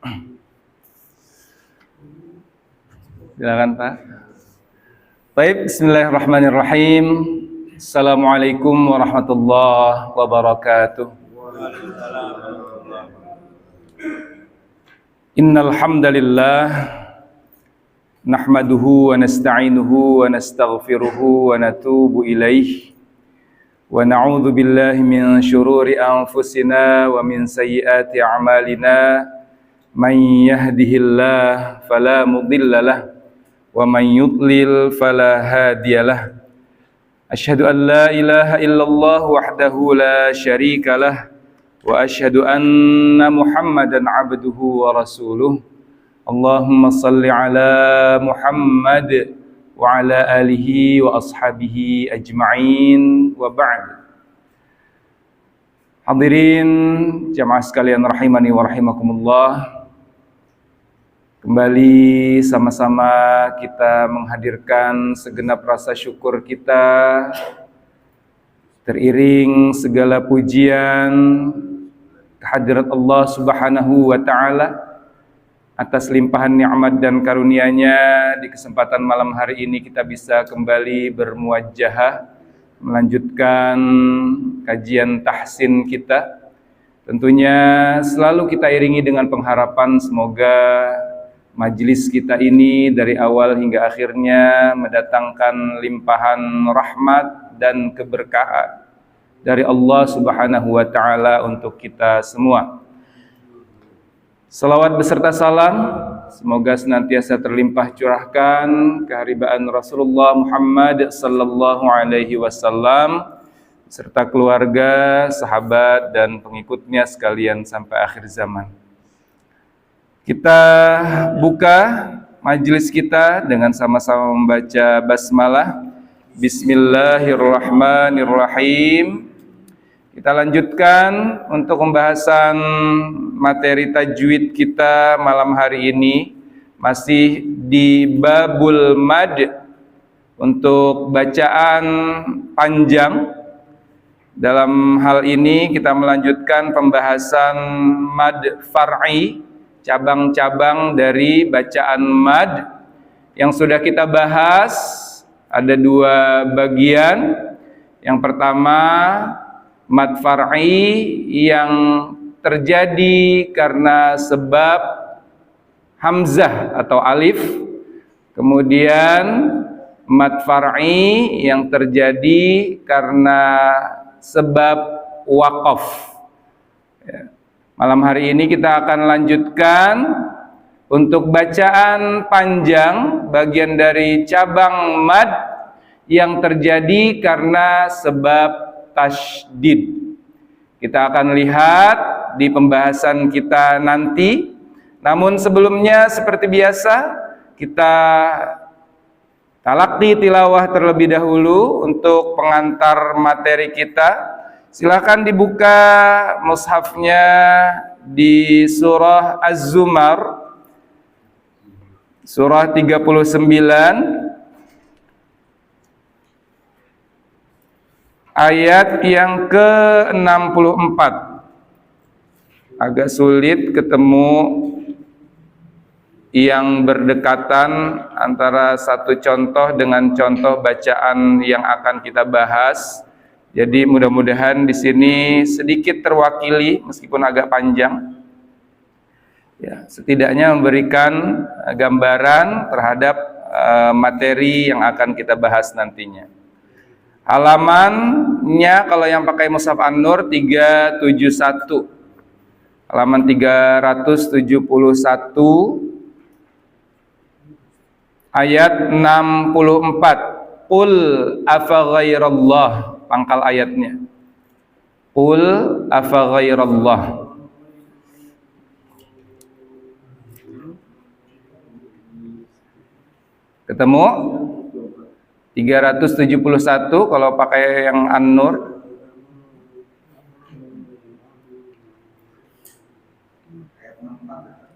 Silakan Pak. Baik, bismillahirrahmanirrahim. Assalamualaikum warahmatullahi wabarakatuh. Innal hamdalillah nahmaduhu wa nasta'inuhu wa nastaghfiruhu wa natubu ilaih wa na'udzu billahi min syururi anfusina wa min sayyiati a'malina man yahdihillahu fala mudhillalah wa man yudlil fala hadiyalah. Asyhadu an la ilaha illallah wahdahu la syarikalah wa asyhadu anna Muhammadan abduhu wa rasuluh. Allahumma salli ala Muhammad wa ala alihi wa ashabihi ajma'in wa ba'd. Hadirin jamaah sekalian rahimani wa rahimakumullah. Kembali sama-sama kita menghadirkan segenap rasa syukur kita, teriring segala pujian kehadirat Allah Subhanahu wa Ta'ala atas limpahan nikmat dan karunia-Nya. Di kesempatan malam hari ini kita bisa kembali bermuwajjahah melanjutkan kajian tahsin kita. Tentunya selalu kita iringi dengan pengharapan semoga majelis kita ini dari awal hingga akhirnya mendatangkan limpahan rahmat dan keberkahan dari Allah Subhanahu wa Ta'ala untuk kita semua. Salawat beserta salam semoga senantiasa terlimpah curahkan keharibaan Rasulullah Muhammad sallallahu alaihi wasallam serta keluarga, sahabat dan pengikutnya sekalian sampai akhir zaman. Kita buka majelis kita dengan sama-sama membaca basmalah. Bismillahirrahmanirrahim. Kita lanjutkan untuk pembahasan materi tajwid kita malam hari ini, masih di babul mad untuk bacaan panjang. Dalam hal ini kita melanjutkan pembahasan mad far'i, cabang-cabang dari bacaan mad yang sudah kita bahas. Ada dua bagian. Yang pertama mad far'i yang terjadi karena sebab hamzah atau alif. Kemudian mad far'i yang terjadi karena sebab waqaf. Malam hari ini kita akan lanjutkan untuk bacaan panjang bagian dari cabang mad yang terjadi karena sebab tasydid. Kita akan lihat di pembahasan kita nanti. Namun sebelumnya seperti biasa kita talaqi tilawah terlebih dahulu untuk pengantar materi kita. Silakan dibuka mushafnya di surah Az-Zumar, surah 39, ayat yang ke-64. Agak sulit ketemu yang berdekatan antara satu contoh dengan contoh bacaan yang akan kita bahas. Jadi mudah-mudahan di sini sedikit terwakili meskipun agak panjang. Ya, setidaknya memberikan gambaran terhadap materi yang akan kita bahas nantinya. Halamannya kalau yang pakai mushaf An-Nur 371. Halaman 371 ayat 64. Qul afa ghairallah, pangkal ayatnya. Qul afa ghairallah. Ketemu? 371 kalau pakai yang An-Nur.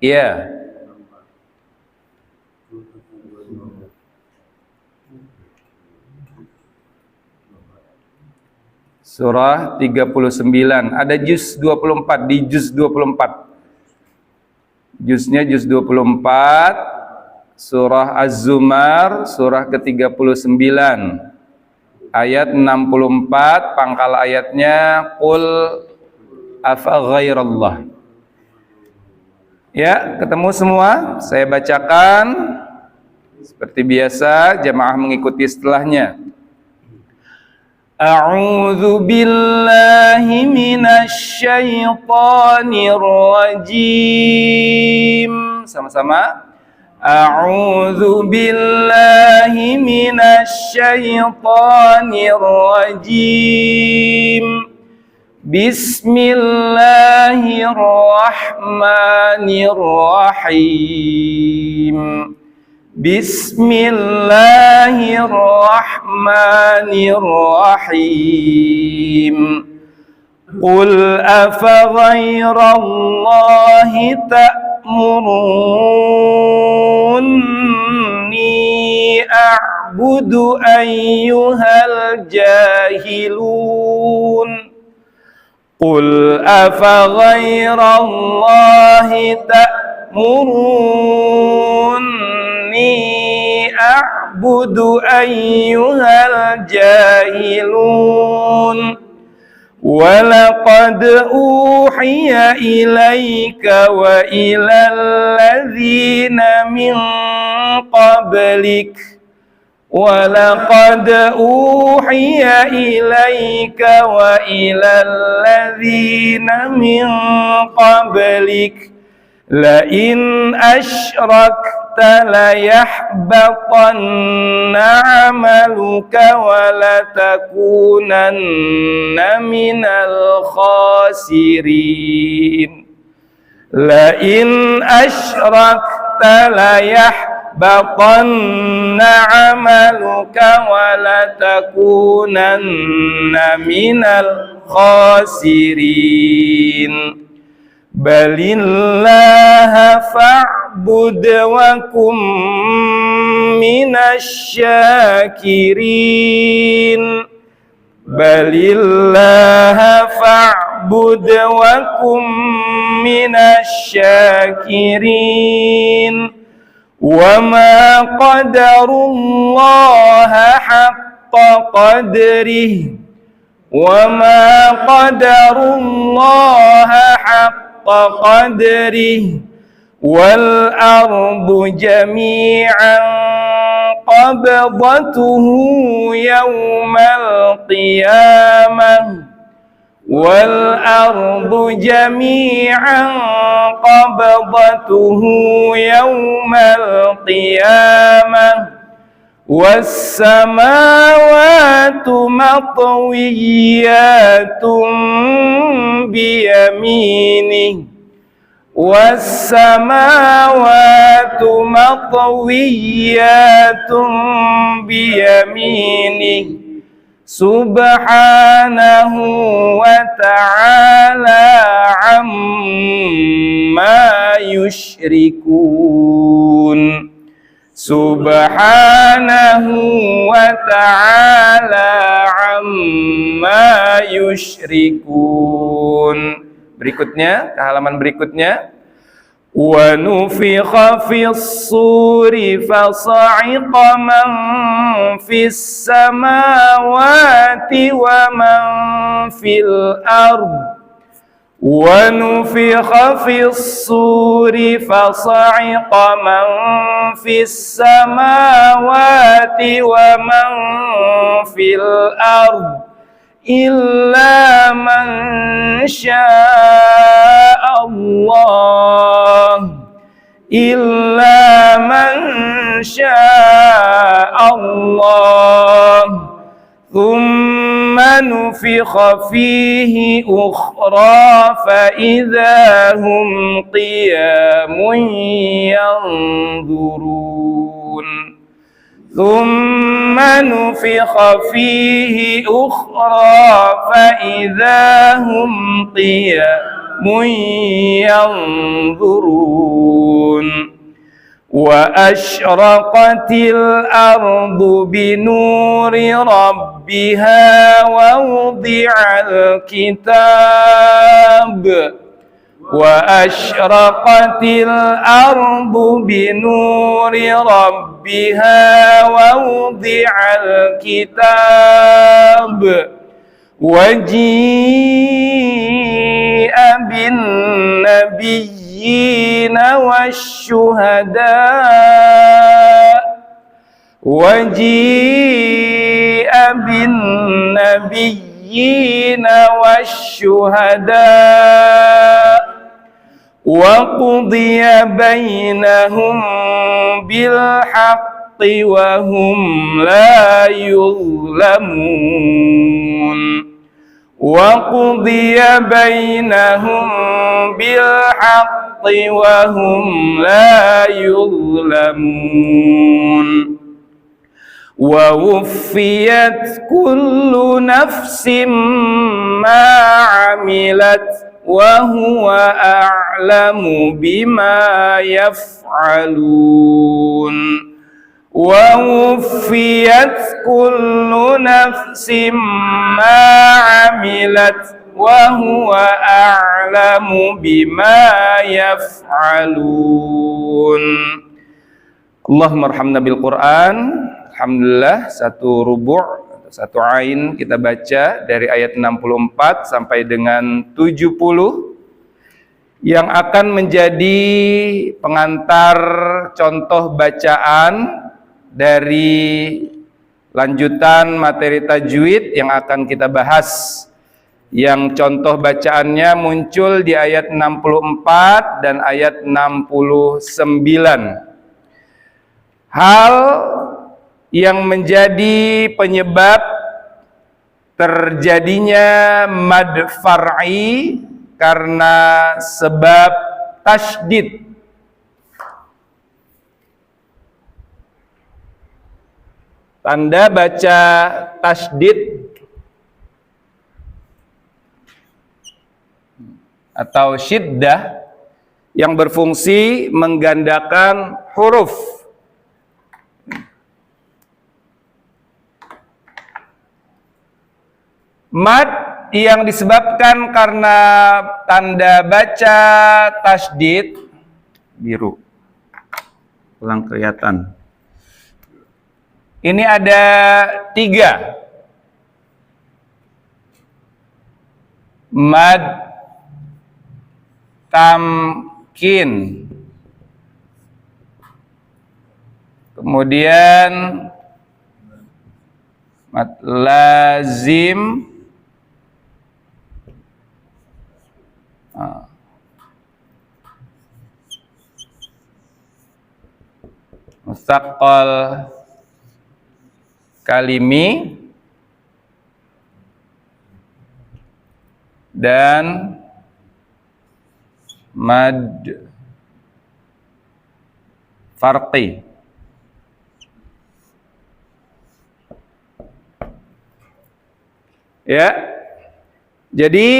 Iya. Surah 39. Ada juz 24, di juz 24. Juznya juz 24, surah Az-Zumar, surah ke-39, ayat 64, pangkal ayatnya Qul afa ghairallah. Ya, ketemu semua? Saya bacakan seperti biasa, jamaah mengikuti setelahnya. A'udzu billahi minasy syaithanir rajim. Sama-sama. A'udzu billahi minasy syaithanir rajim. Bismillahirrahmanirrahim. Bismillahirrahmanirrahim. Qul afa ghairallahi ta'muruni a'budu ayyuhal jahilun. Qul afa ghairallahi ta'muruni a'budu ayyuhal jahilun. Walaqad uhiya ilaika wa ilal ladzina min qablik. Walaqad uhiya ilaika wa ilal ladzina min qablik. La in asyrakta la yahbatanna 'amaluka wa la takunanna minal khasirin. La in asyrakta la yahbatanna 'amaluka wa la takunanna minal khasirin. Balillaha fa'bud wa kum minasyakirin. Balillaha fa'bud wa kum minasyakirin. Wa ma qadarullaha haqqa qadrihi. Wa ma qadarullaha haqqa qadrihi wal ardu jami'an qabdatuhu yawmal qiyamah wal ardu jami'an qabdatuhu yawmal qiyamah was-samawatu matwiyyatun biyaminih. Was-samawatu matwiyyatun biyaminih. Subhanahu wa ta'ala amma yushrikun. Subhanahu wa ta'ala amma yushrikun. Berikutnya, ke halaman berikutnya. Wa nufikha fis suri fasa'iqa man fis samawati wa man fil ardh. Wa nufikha fis suri fasa'iqa man fis samawati wa man fil ardh illa man syaa Allah. Illa man syaa Allah. Thumma nufikha fihi ukhra fa idza hum qiyamun yanzurun. Thumma nufikha fihi ukhra fa idza hum qiyamun yanzurun. Wa asyraqatil ardu binuri rabbiha wa wudi'al kitab وأشرقت الأرض بنور ربها ووضع الكتاب وجيء بالنبيين والشهداء وقضي بينهم بالحق وهم لا يظلمون وقضي بينهم بالحق وهم لا يظلمون ووفيت كل نفس ما عملت وهو أعلم بما يفعلون ووفيت كل نفس ما عملت وهو أعلم بما يفعلون. Allahumma arhamna bil Quran. Alhamdulillah, satu rubu', satu ain kita baca dari ayat 64 sampai dengan 70 yang akan menjadi pengantar contoh bacaan dari lanjutan materi tajwid yang akan kita bahas, yang contoh bacaannya muncul di ayat 64 dan ayat 69. Hal yang menjadi penyebab terjadinya mad far'i karena sebab tasydid. Tanda baca tasydid atau syiddah yang berfungsi menggandakan huruf. Mad yang disebabkan karena tanda baca tasydid biru. Kurang kelihatan. Ini ada 3. Mad tamkin. Kemudian mad lazim. Mustaqal kalimi dan mad farqi. Ya. Jadi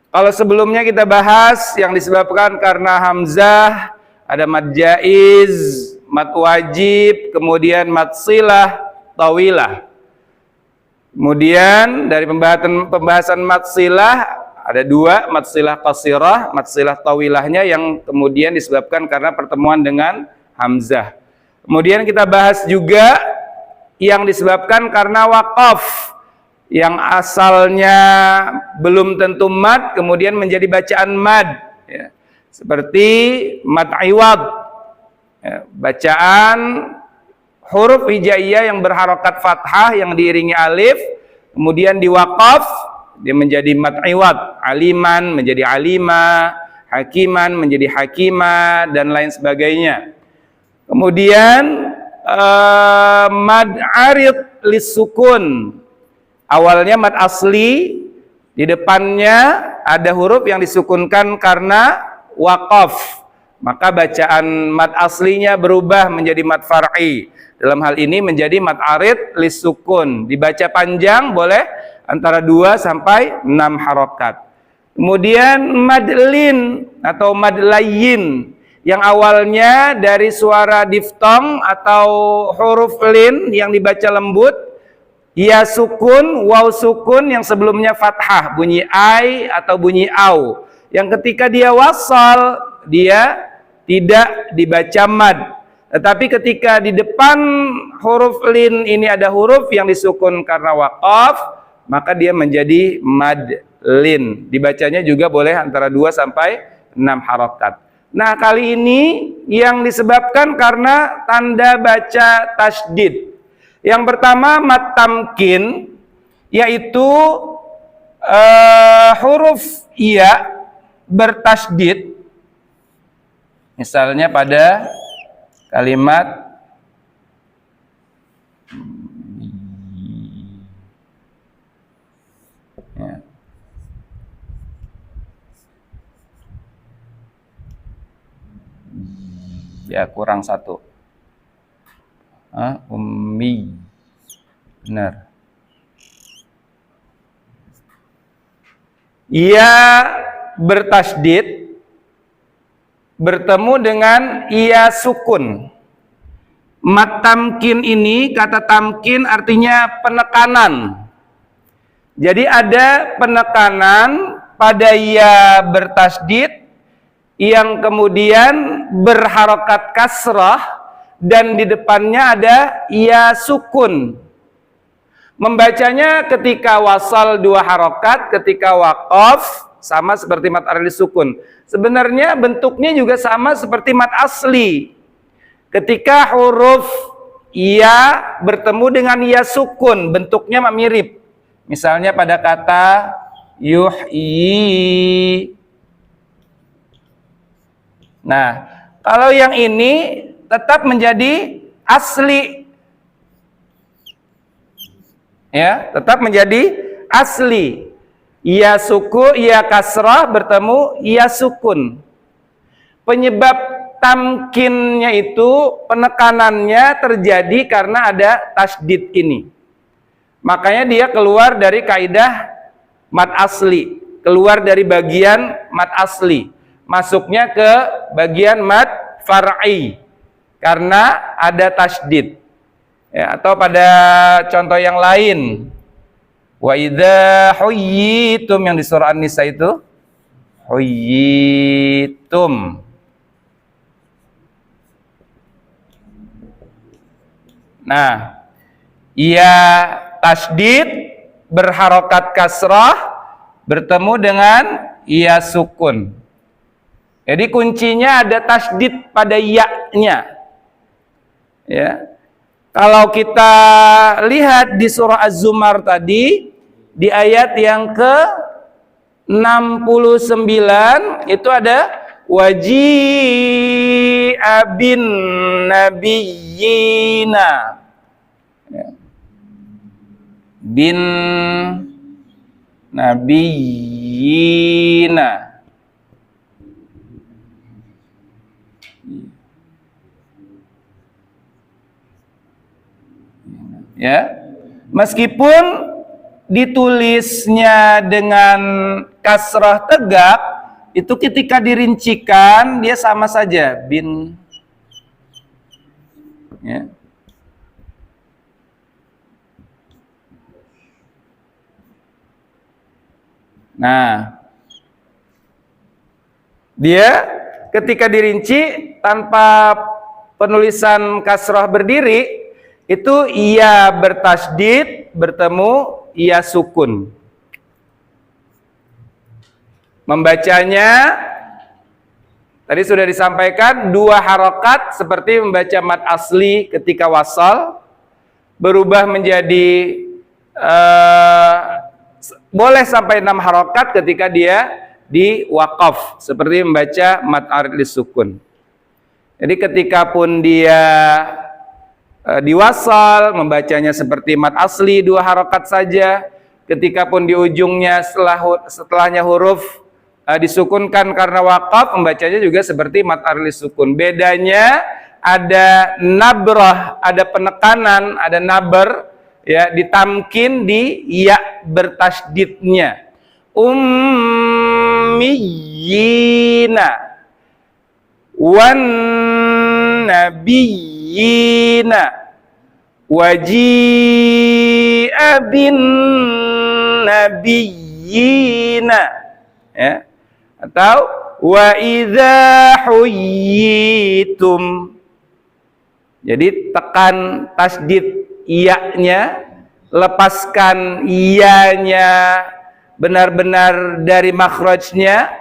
kalau sebelumnya kita bahas yang disebabkan karena hamzah, ada mad jaiz, mad wajib, kemudian mad silah, tawilah. Kemudian dari pembahasan mad silah ada 2, mad silah qasirah, mad silah tawilahnya yang kemudian disebabkan karena pertemuan dengan hamzah. Kemudian kita bahas juga yang disebabkan karena waqaf, yang asalnya belum tentu mad kemudian menjadi bacaan mad, ya. Seperti mad iwad, ya, bacaan huruf hijaiyah yang berharokat fathah yang diiringi alif, kemudian diwaqaf dia menjadi mad iwad, aliman menjadi alima, hakiman menjadi hakima, dan lain sebagainya. Kemudian mad arid lisukun, awalnya mad asli, di depannya ada huruf yang disukunkan karena waqaf, maka bacaan mad aslinya berubah menjadi mad far'i. Dalam hal ini menjadi mad arid lisukun, dibaca panjang boleh antara 2 sampai 6 harokat. Kemudian mad lin atau mad layyin, yang awalnya dari suara diftong atau huruf lin yang dibaca lembut, ya sukun, waw sukun yang sebelumnya fathah, bunyi ai atau bunyi au, Yang ketika dia wasal, dia tidak dibaca mad. Tetapi ketika di depan huruf lin ini ada huruf yang disukun karena waqaf, maka dia menjadi mad lin. Dibacanya juga boleh antara 2 sampai 6 harokat. Nah, kali ini yang disebabkan karena tanda baca tasydid. Yang pertama mad tamkin, yaitu huruf ya bertasydid. Misalnya pada kalimat ya kurang 1. Ummi. Benar. Ia bertasydid bertemu dengan ia sukun. Mad tamkin ini, kata tamkin artinya penekanan. Jadi ada penekanan pada ia bertasydid yang kemudian berharokat kasrah dan di depannya ada ia sukun. Membacanya ketika wasal 2 harokat, ketika waqaf sama seperti mad arli sukun. Sebenarnya bentuknya juga sama seperti mad asli. Ketika huruf ia bertemu dengan ia sukun, bentuknya mirip. Misalnya pada kata yuhyi. Nah, kalau yang ini tetap menjadi asli. Ya, tetap menjadi asli. Ia suku, ia kasrah bertemu ia sukun. Penyebab tamkinnya itu, penekanannya terjadi karena ada tasydid ini. Makanya dia keluar dari kaidah mad asli, keluar dari bagian mad asli, masuknya ke bagian mad far'i karena ada tasydid. Ya, atau pada contoh yang lain, wa idza huyyitum yang di surah An-Nisa itu, huyyitum. Nah, ia tasydid berharokat kasrah bertemu dengan ia sukun. Jadi kuncinya ada tasydid pada ya-nya. Ya. Kalau kita lihat di surah Az-Zumar tadi, di ayat yang ke-69 itu ada waji'a bin nabiyyina. Bin nabiyyina. Ya, meskipun ditulisnya dengan kasrah tegak, itu ketika dirincikan dia sama saja bin. Ya. Nah, dia ketika dirinci tanpa penulisan kasrah berdiri, itu ia bertasydid bertemu ia sukun. Membacanya tadi sudah disampaikan 2 harokat seperti membaca mad asli ketika wasal, berubah menjadi boleh sampai 6 harokat ketika dia di waqaf seperti membaca mad arli sukun. Jadi ketika pun dia diwasal, membacanya seperti mad asli 2 harokat saja. Ketika pun di ujungnya setelahnya huruf disukunkan karena waqaf, membacanya juga seperti mad arli sukun. Bedanya ada nabrah, ada penekanan, ada nabar, ya, ditamkin di ya bertasydidnya. Ummiyina wan nabiyyina waji'a bin nabiyyina, ya. Atau wa idza huyyitum. Jadi tekan tasdid iya-nya, lepaskan iya-nya benar-benar dari makhrajnya,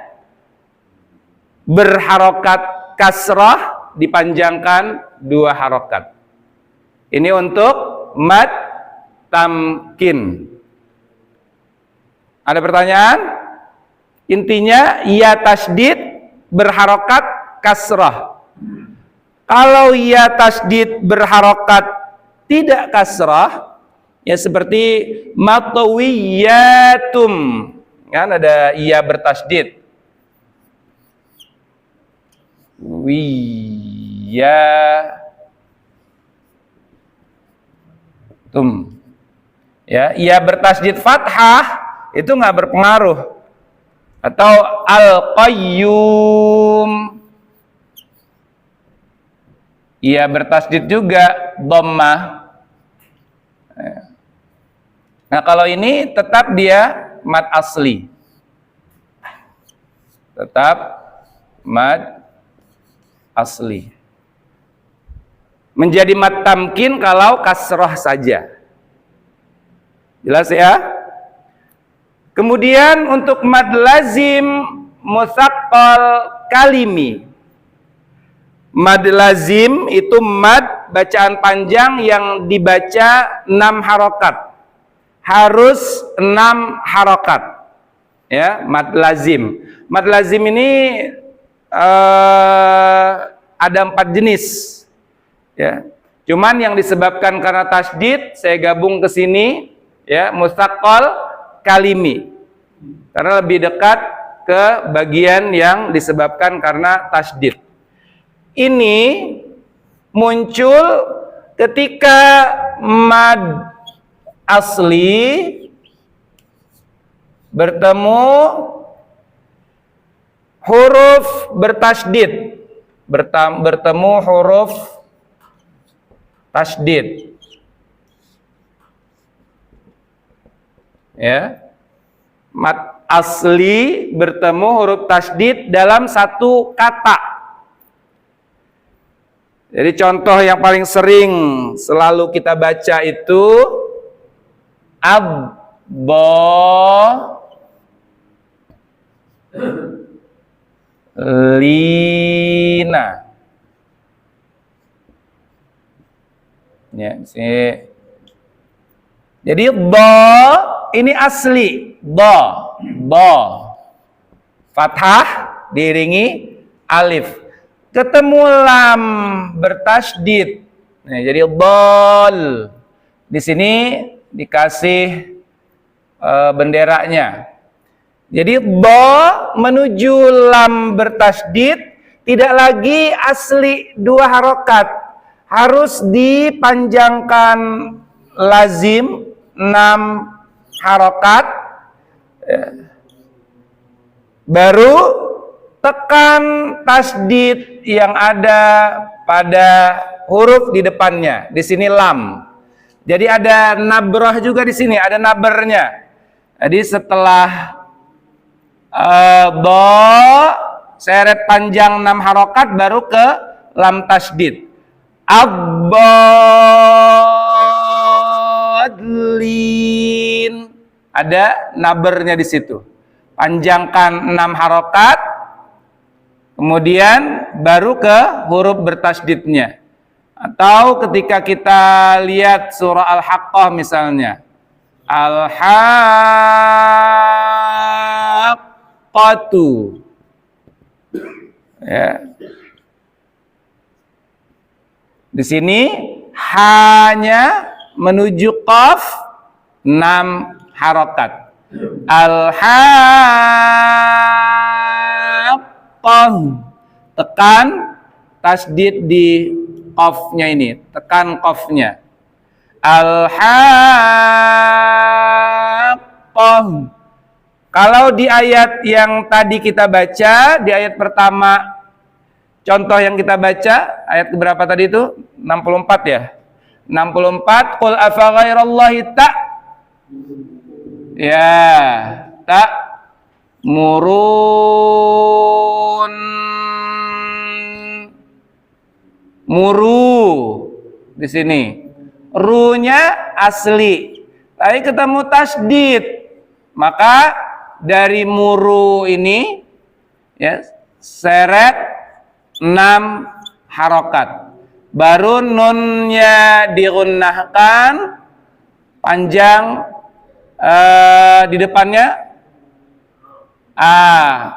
berharokat kasrah, dipanjangkan 2 harokat. Ini untuk mad tamkin. Ada pertanyaan? Intinya ya tasdid berharokat kasrah. Kalau ya tasdid berharokat tidak kasrah, ya seperti matawiyatum, kan ada ya bertasdid. Wiyatum. Ya, ya bertasdid fathah itu nggak berpengaruh. Atau al-qayyum. Ia bertasdid juga dhammah. Nah, kalau ini tetap dia mad asli. Tetap mad asli. Menjadi mad tamkin kalau kasrah saja. Jelas ya? Kemudian untuk mad lazim musaqqal kalimi. Mad lazim itu mad bacaan panjang yang dibaca 6 harokat. Harus 6 harokat. Ya, mad lazim. Mad lazim ini ada 4 jenis. Ya. Cuman yang disebabkan karena tasdid, saya gabung ke sini, ya, musaqqal kalimi. Karena lebih dekat ke bagian yang disebabkan karena tasdid. Ini muncul ketika mad asli bertemu huruf bertasdid, bertemu huruf tasdid. Ya. Mad asli bertemu huruf tasdid dalam satu kata. Jadi contoh yang paling sering selalu kita baca itu lina. Ya, sini. Jadi ini asli, fathah diiringi alif. Ketemu lam bertasdid. Nah, jadi dol. Di sini dikasih benderanya. Jadi menuju lam bertasdid tidak lagi asli 2 harokat. Harus dipanjangkan lazim 6 harokat. Baru tekan tasdid yang ada pada huruf di depannya. Di sini lam. Jadi ada nabrah juga di sini, ada nabernya. Jadi setelah seret panjang 6 harokat baru ke lam tasdid. Ad-dallin. Ada nabernya di situ. Panjangkan 6 harokat. Kemudian baru ke huruf bertasdidnya. Atau ketika kita lihat surah Al-Haqqah misalnya. Al-Haqqatu. Ya. Di sini hanya menuju qaf 6 harokat. Al-Haqqah. Tekan tasdid di qafnya ini. Tekan qafnya. Al-Haqqah. Kalau di ayat yang tadi kita baca, di ayat pertama, contoh yang kita baca, ayat berapa tadi itu? 64 ya? 64, qul afa ghairallahi ta. Ya, tak Murun. Muru di sini. Runya asli. Tapi ketemu tasdid. Maka dari muru ini ya seret 6 harokat. Baru nunnya digunnahkan panjang di depannya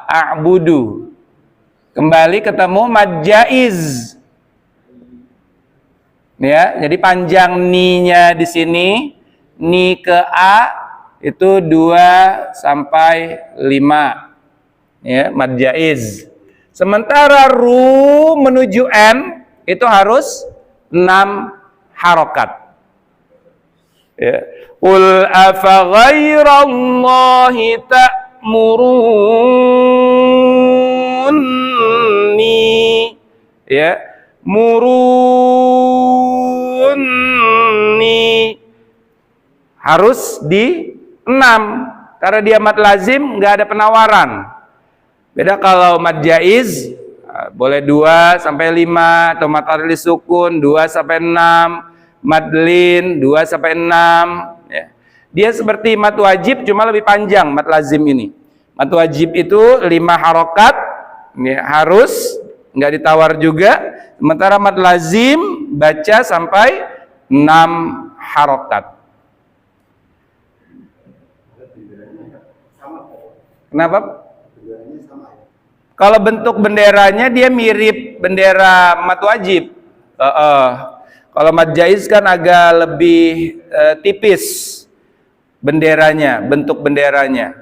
a'budu. Kembali ketemu mad jaiz. Ya, jadi panjang ni-nya di sini, ni ke a itu 2 sampai 5. Ya, mad jaiz. Sementara ru menuju n itu harus 6 harokat. Ya. Qul afa ghairallahi ta'murunni. Ya, murunni harus di 6 karena dia mad lazim, nggak ada penawaran. Beda kalau mad jaiz boleh 2 sampai 5 atau mad arli sukun 2 sampai 6, mad lin 2 sampai 6 ya. Dia seperti mad wajib cuma lebih panjang mad lazim ini. Mad wajib itu 5 harokat ya, harus nggak ditawar juga. Sementara mad lazim baca sampai 6 harokat. Kenapa? Kalau bentuk benderanya dia mirip bendera mad wajib. Kalau mad jaiz kan agak lebih tipis benderanya, bentuk benderanya.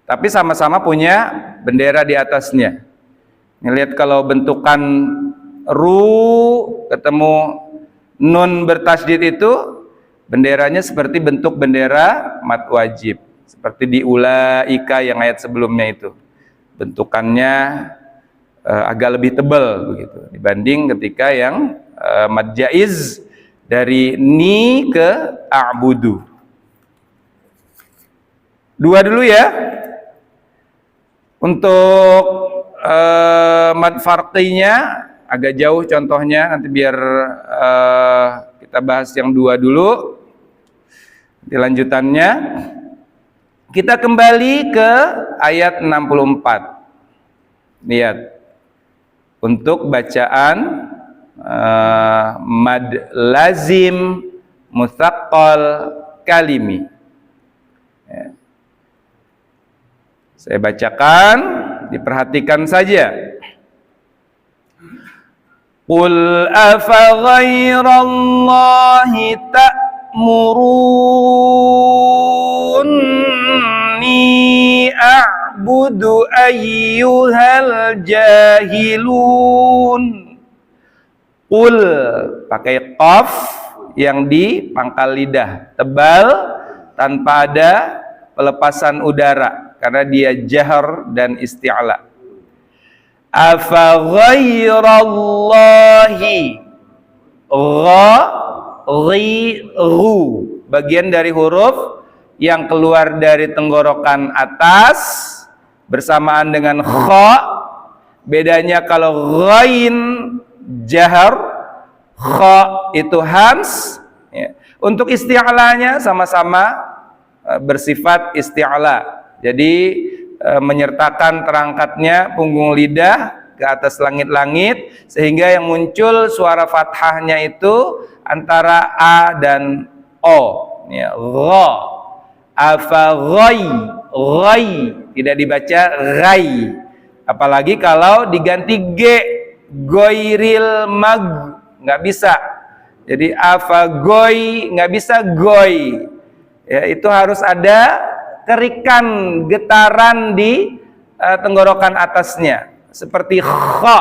Tapi sama-sama punya bendera di atasnya. Lihat kalau bentukan ru ketemu nun bertasydid itu benderanya seperti bentuk bendera mad wajib. Seperti di ulaika yang ayat sebelumnya itu. Bentukannya agak lebih tebal begitu dibanding ketika yang mad jaiz dari ni ke a'budu. 2 dulu ya. Untuk mad farqinya agak jauh contohnya, nanti biar kita bahas yang 2 dulu. Di lanjutannya kita kembali ke ayat 64. Lihat untuk bacaan mad lazim mutsaqqal kalimi. Ya. Saya bacakan, diperhatikan saja. Qul afa ghairallahi ta'murunni a'budu ayyuhal jahilun. Qul pakai qaf yang di pangkal lidah tebal tanpa ada pelepasan udara karena dia jahar dan isti'la. Afa ghairallahi ru bagian dari huruf yang keluar dari tenggorokan atas bersamaan dengan kha. Bedanya kalau ghain jahar, kha itu hams ya. Untuk isti'lanya sama-sama bersifat isti'la. Jadi menyertakan terangkatnya punggung lidah ke atas langit-langit sehingga yang muncul suara fathahnya itu antara a dan o ya, gha. Afa ghai tidak dibaca ghai, apalagi kalau diganti g, goiril mag nggak bisa. Jadi afa goi nggak bisa goi ya, itu harus ada kerikan, getaran di tenggorokan atasnya seperti kha.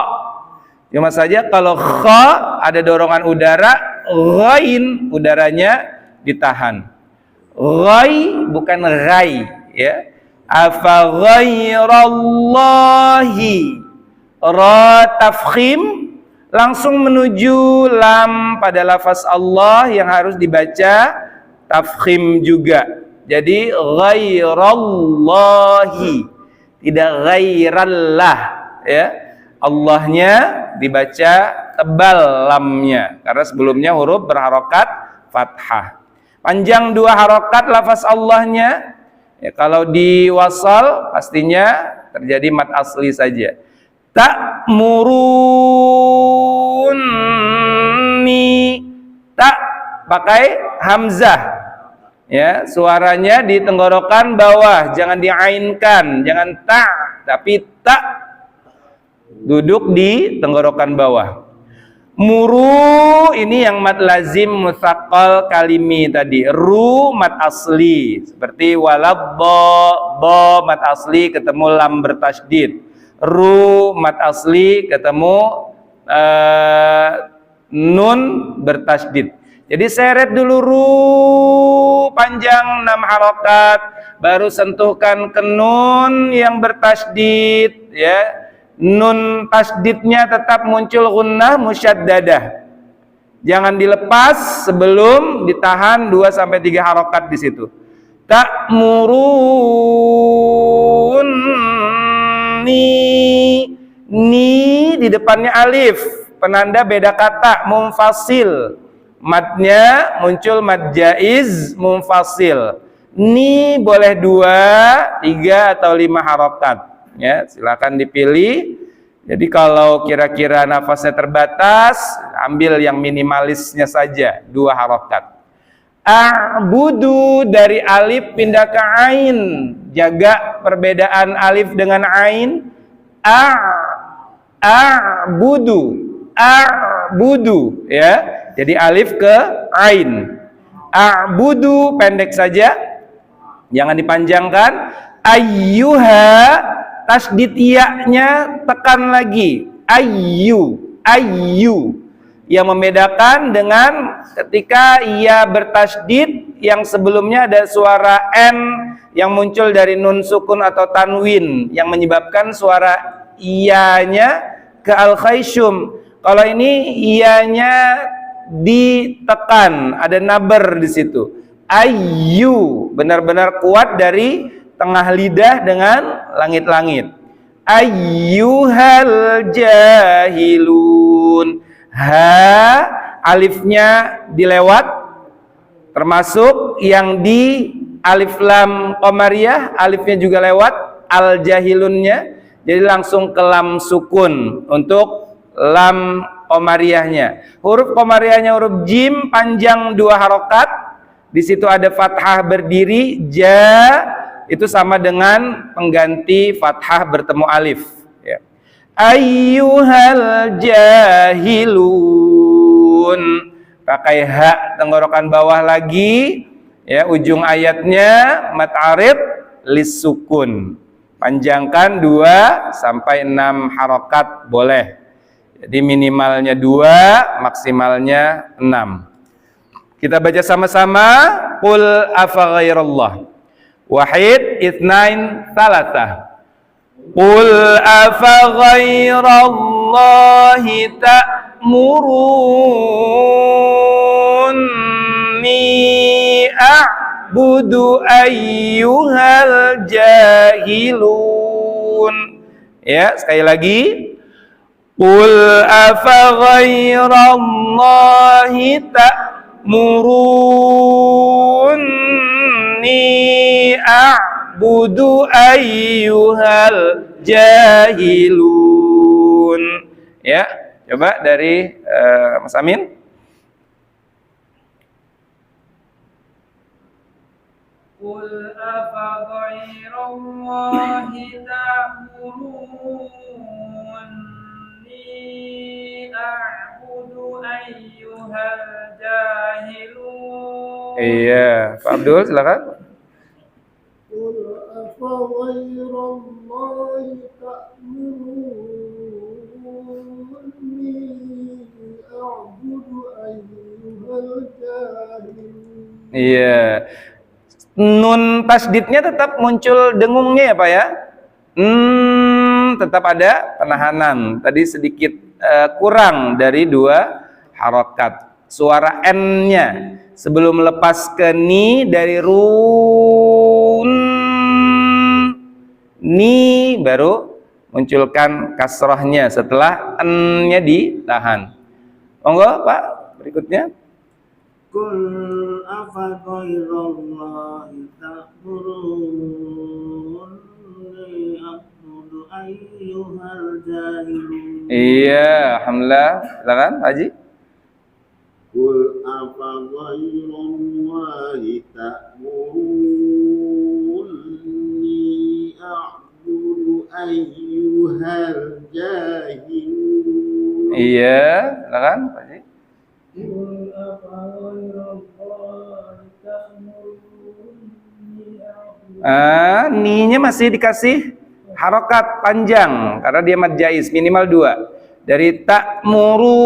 Cuma saja kalau kha ada dorongan udara, ghain udaranya ditahan. Ghai bukan ghai ya. Afa ghairallahi, ra tafkhim langsung menuju lam pada lafaz Allah yang harus dibaca tafkhim juga. Jadi ghairallahi, tidak ghairallah, ya. Allahnya dibaca tebal lamnya karena sebelumnya huruf berharokat fathah. Panjang 2 harokat lafaz Allahnya. Ya, kalau di wasal pastinya terjadi mad asli saja. Ta'muruni, tak pakai hamzah. Ya, suaranya di tenggorokan bawah, jangan diainkan, jangan ta, tapi tak, duduk di tenggorokan bawah. Muru ini yang mad lazim mutsaqal kalimi tadi, ru mad asli seperti walad bo mad asli ketemu lam bertasydid, ru mad asli ketemu nun bertasydid. Jadi seret dulu ru panjang 6 harokat, baru sentuhkan ke nun yang bertasydid, ya. Nun tasdidnya tetap muncul gunnah musyaddadah. Jangan dilepas sebelum ditahan 2-3 harokat di situ. Ta'muruni, ni di depannya alif, penanda beda kata, munfasil. Madnya muncul mad jaiz munfasil. Ni boleh 2, 3 atau 5 harokat. Ya, silakan dipilih. Jadi kalau kira-kira nafasnya terbatas, ambil yang minimalisnya saja, 2 harokat. A'budu dari alif pindah ke ain, jaga perbedaan alif dengan ain. A'budu, ya. Jadi alif ke ain. A'budu pendek saja, jangan dipanjangkan. Ayyuha, tasdid ya-nya tekan lagi, ayyu, yang membedakan dengan ketika ia bertasdid yang sebelumnya ada suara n yang muncul dari nun sukun atau tanwin yang menyebabkan suara iyanya ke al-khayshum. Kalau ini iyanya ditekan, ada naber di situ. Ayyu benar-benar kuat dari tengah lidah dengan langit-langit. Ayyuhal jahilun. Ha, alifnya dilewat, termasuk yang di alif lam qamariyah, alifnya juga lewat, al jahilunnya, jadi langsung ke lam sukun untuk lam qamariyahnya. Huruf qamariyahnya huruf jim, panjang 2 harokat, di situ ada fathah berdiri, ja, itu sama dengan pengganti fathah bertemu alif, ya. Ayyuhal jahilun, pakai hak tenggorokan bawah lagi, ya. Ujung ayatnya mad arid lis sukun, panjangkan 2-6 harokat boleh. Jadi minimalnya 2, maksimalnya 6. Kita baca sama-sama. Qul afa ghairallah. Wahid, itsnain, tsalatsa. Qul afa ghairallahi ta'muruni a'budu ayyuhal jahilun. Ya, sekali lagi. Qul afa ghairallahi ta'muruni a'budu ayyuhal jahilun. Ya, coba dari Mas Amin. Qul afa ghairallahi ta'muruni a'budu ayyuhal jahilun. Iya, Pak Abdul silakan. Qul afa ghairallahi ta'muruni a'budu ayyuhal jahilun. Iya. Nun tasdidnya tetap muncul dengungnya ya Pak ya. Tetap ada penahanan. Tadi sedikit kurang dari 2 harokat. suara N-nya sebelum lepas ke ni dari run ni baru munculkan kasrahnya setelah N-nya ditahan. Monggo Pak, berikutnya. Qul afa ghairallahi ta'muruni a'budu ayyuhal jahilun. Iya, alhamdulillah. Silakan Haji. Qul afa ghairallahi ta'muruni a'budu ayyuhal jahilun. Iya, silakan Haji. Qul afa ghairallahi ta'muruni a'budu. Ni-nya masih dikasih harokat panjang karena dia mad jaiz minimal 2. Dari ta'muruni.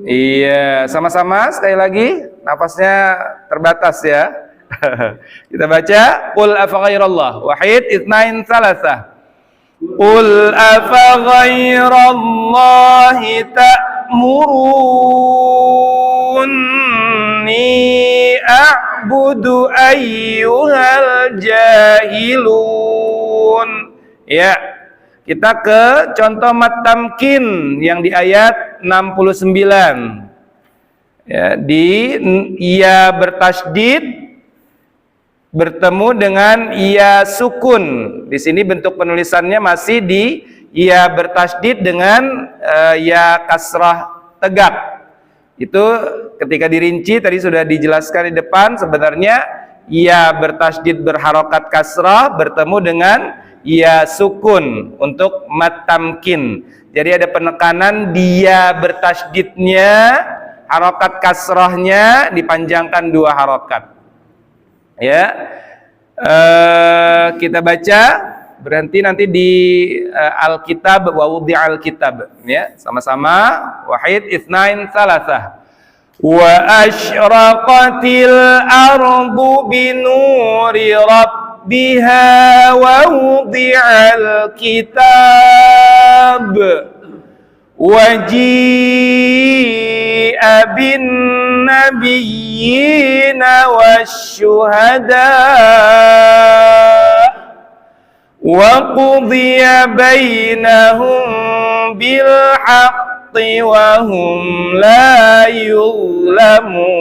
Iya, sama-sama sekali lagi. Nafasnya terbatas ya. Kita baca qul afa ghairallah wahid itsnain tsalatsa. Qul afa ghairallahi ta'muruni a'budu ayyuhal jahilun. Ya, kita ke contoh mat tamkin yang di ayat 69. Ya, di ia bertasydid bertemu dengan ia sukun. Di sini bentuk penulisannya masih di ia bertasydid dengan ya kasrah tegak. Itu ketika dirinci tadi sudah dijelaskan di depan, sebenarnya ia bertasydid berharokat kasrah bertemu dengan ia sukun untuk mat tamkin. Jadi ada penekanan dia bertasydidnya, harokat kasrahnya dipanjangkan 2 harokat. Ya, kita baca berhenti nanti di Alkitab wa wudi'al kitab ya, sama-sama wahid itsnain tsalatsa. Wa asyraqatil ardu binuri rabbiha wa wudi'al kitab waji'a bin nabiyyina wasyuhada wa qudiya bainahum bil haqqi wa hum la yuzlamun.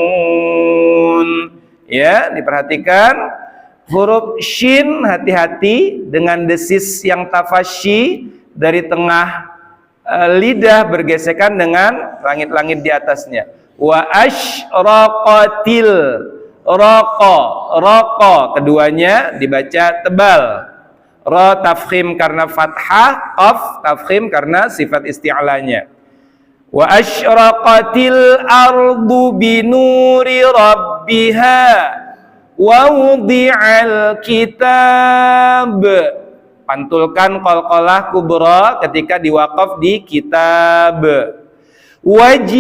Ya, diperhatikan huruf shin, hati-hati dengan desis yang tafasyi dari tengah lidah bergesekan dengan langit-langit di atasnya. Wa asyraqatil raqa keduanya dibaca tebal. Ra tafkhim karena fathah, qaf tafkhim karena sifat isti'lanya. Wa asyraqatil ardu binuri rabbiha wa wudi'al kitab. Pantulkan qalqalah kubra ketika diwaqaf di kitab. Waji'a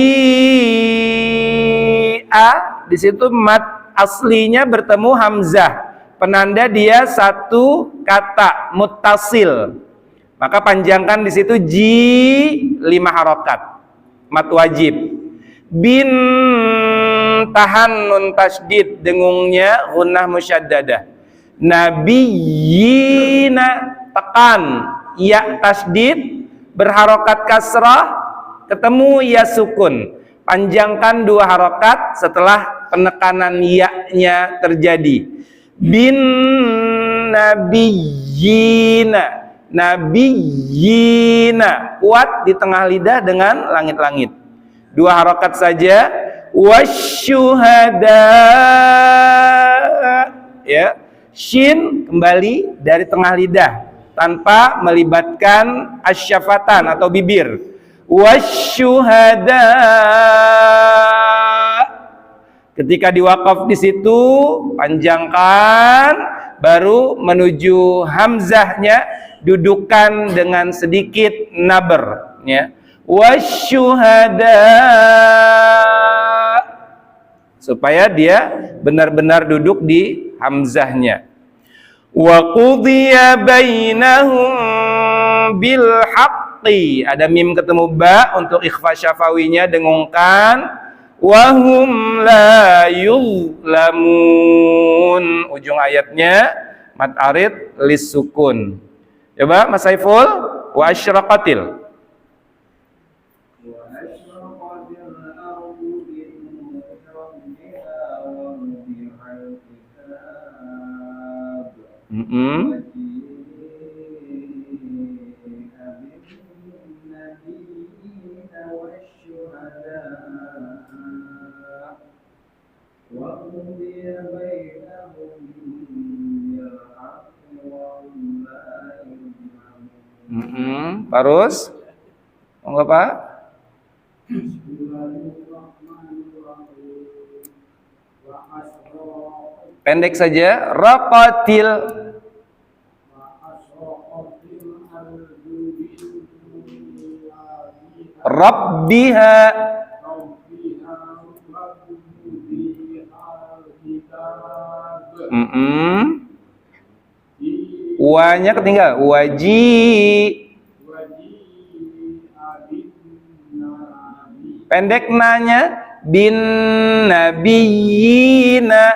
di situ mat aslinya bertemu hamzah, penanda dia satu kata muttasil. Maka panjangkan di situ ji 5 harokat, mat wajib. Bin tahan nun tasydid dengungnya gunnah musyaddadah. Nabiyina tekan ya tasydid berharokat kasrah ketemu ya sukun, panjangkan 2 harokat setelah penekanan ya-nya terjadi. Bin nabiyina kuat di tengah lidah dengan langit-langit, 2 harokat saja. Wasyuhada ya, shin kembali dari tengah lidah tanpa melibatkan asyafatan atau bibir. Wasyuhada ketika diwaqaf di situ panjangkan, baru menuju hamzahnya dudukan dengan sedikit naber ya. Wasyuhada supaya dia benar-benar duduk di hamzahnya. Wa qudiya bainahum bil haqqi, ada mim ketemu ba untuk ikhfa syafawinya dengungkan. Wa hum la yuzlamun, ujung ayatnya mad arid lis sukun. Coba Mas Saiful, wa asyraqatil. Terus, monggo Pak. Pendek saja, raqatil. Rabbiha. Wa-nya ketinggal, waji. Pendek nanya, bin nabiyina.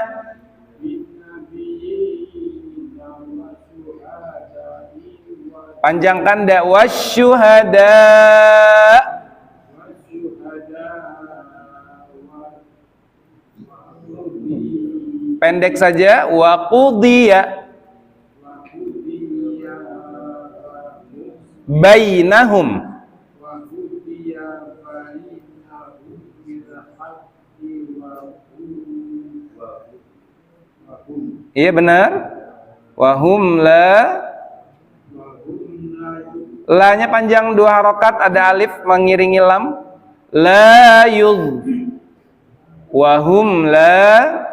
Panjangkan da, wasyuhada. Pendek saja, wa qudiya bainahum. Iya benar. Wahum la. La-nya panjang 2 harokat, ada alif mengiringi lam. La yudh. Wahum la.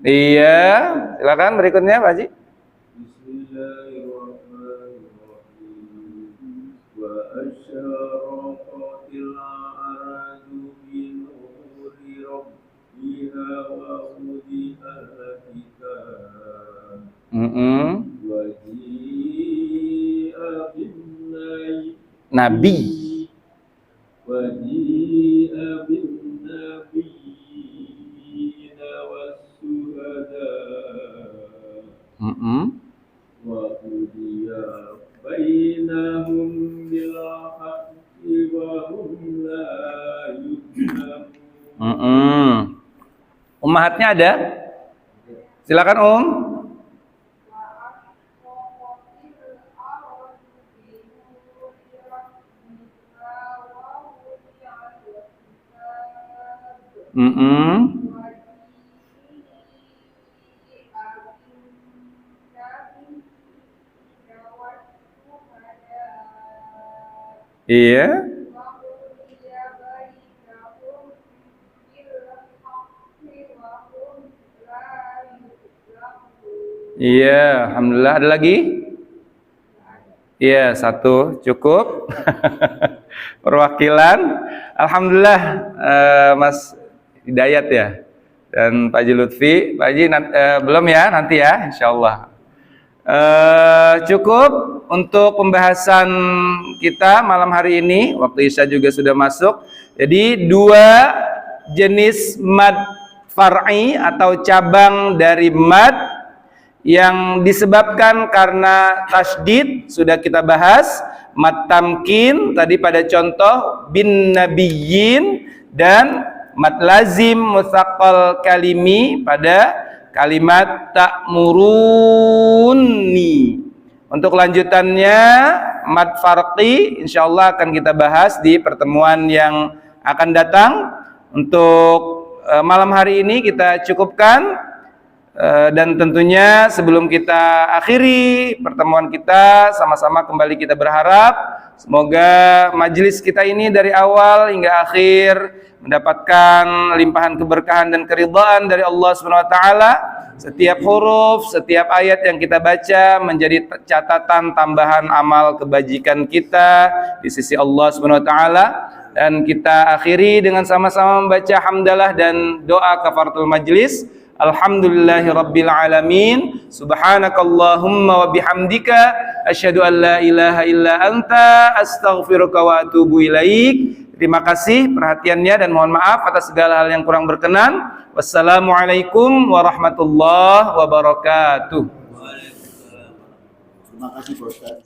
Iya, silakan berikutnya Pak Haji. Nabi. Ummahatnya ada? Silakan Iya. Iya, alhamdulillah. Ada lagi? Iya, 1 cukup. Perwakilan. Alhamdulillah, Mas Hidayat ya, dan Pak Haji Lutfi. Pak Haji belum ya, nanti ya, insyaallah. Cukup untuk pembahasan kita malam hari ini. Waktu Isya juga sudah masuk. Jadi 2 jenis mad far'i atau cabang dari mad yang disebabkan karena tasydid sudah kita bahas. Mad tamkin tadi pada contoh bin nabiyyin, dan mad lazim mutsaqqal kalimi pada kalimat ta'muruni. Untuk lanjutannya mad farqi insyaallah akan kita bahas di pertemuan yang akan datang. Untuk malam hari ini kita cukupkan. Dan tentunya sebelum kita akhiri pertemuan kita, sama-sama kembali kita berharap semoga majelis kita ini dari awal hingga akhir mendapatkan limpahan keberkahan dan keridhaan dari Allah Subhanahu wa taala. Setiap huruf, setiap ayat yang kita baca menjadi catatan tambahan amal kebajikan kita di sisi Allah Subhanahu wa taala. Dan kita akhiri dengan sama-sama membaca hamdalah dan doa kafaratul majlis. Alhamdulillahirabbil alamin. Subhanakallahumma wa bihamdika asyhadu an la ilaha illa anta astaghfiruka wa atubu ilaik. Terima kasih perhatiannya dan mohon maaf atas segala hal yang kurang berkenan. Wassalamualaikum warahmatullahi wabarakatuh. Terima kasih Pak Ustaz.